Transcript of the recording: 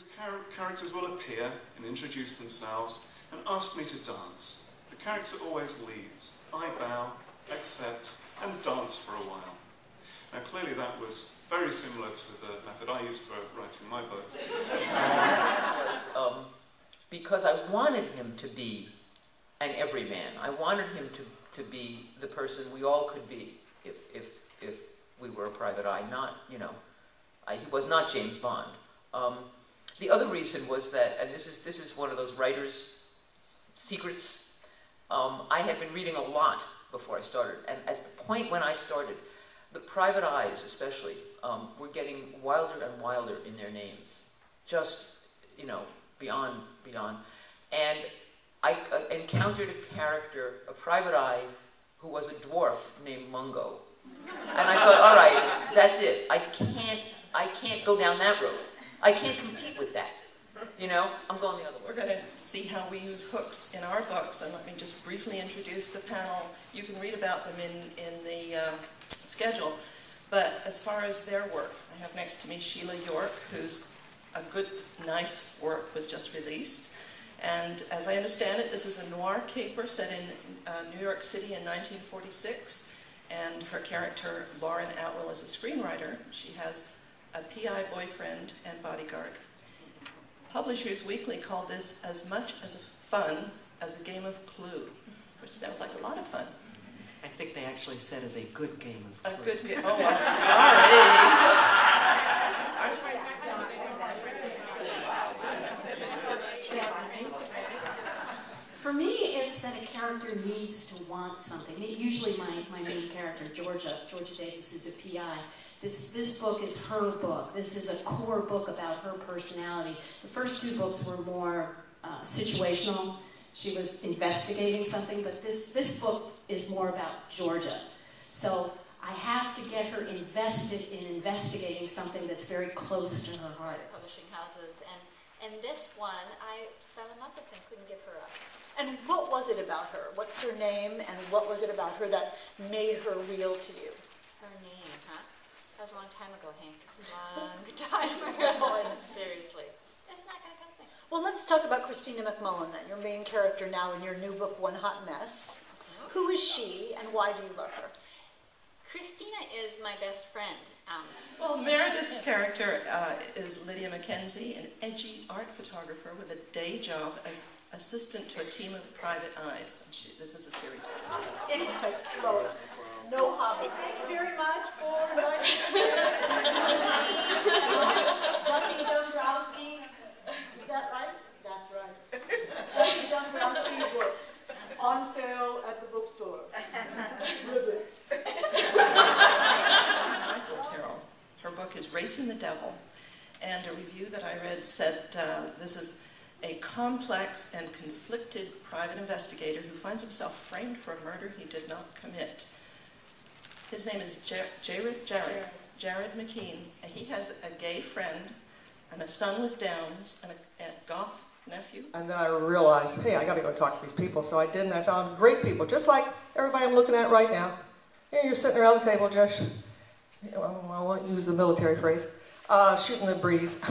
whose characters will appear and introduce themselves and ask me to dance. The character always leads. I bow, accept, and dance for a while. Now clearly that was very similar to the method I used for writing my books. Because I wanted him to be an everyman. I wanted him to be the person we all could be if we were a private eye. Not, you know, he was not James Bond. The other reason was that, and this is one of those writers' secrets, I had been reading a lot before I started, and at the point when I started, the private eyes especially were getting wilder and wilder in their names, just, you know, beyond. And I encountered a character, a private eye, who was a dwarf named Mungo. And I thought, all right, that's it. I can't go down that road. I can't compete with that. You know, I'm going the other way. We're going to see how we use hooks in our books, and let me just briefly introduce the panel. You can read about them in the schedule. But as far as their work, I have next to me Sheila York, whose A Good Knife's work was just released. And as I understand it, this is a noir caper set in New York City in 1946. And her character, Lauren Atwell, is a screenwriter. She has a PI boyfriend and bodyguard. Publishers Weekly called this as much as fun as a game of Clue, which sounds like a lot of fun. I think they actually said as a good game of Clue. A good game. Oh, I'm sorry. For me, it's that a character needs to want something. Usually my main character, Georgia Davis, who's a PI, this book is her book. This is a core book about her personality. The first two books were more situational. She was investigating something, but this book is more about Georgia. So I have to get her invested in investigating something that's very close to her heart. Publishing houses, and this one, I fell in love with and couldn't give her up. And what was it about her? What's her name, and what was it about her that made her real to you? Her name, huh? That was a long time ago, Hank. Long time ago, and seriously. It's not going to come to me. Well, let's talk about Christina McMullen, then, your main character now in your new book, One Hot Mess. Who is she, and why do you love her? Christina is my best friend. Well, Meredith's character is Lydia Mackenzie, an edgy art photographer with a day job as assistant to a team of private eyes. And this is a series. Anyway, Lois, no hobby. Thank you very much for Ducky Dombrowski. Is that right? That's right. Ducky Dombrowski books on sale at the bookstore. Michael Terrell. Her book is Racing the Devil, and a review that I read said this is a complex and conflicted private investigator who finds himself framed for a murder he did not commit. His name is Jared McKean. He has a gay friend and a son with Downs and a goth nephew. And then I realized, hey, I got to go talk to these people. So I did, and I found great people, just like everybody I'm looking at right now. Here you're sitting around the table, just, I won't use the military phrase, shooting the breeze.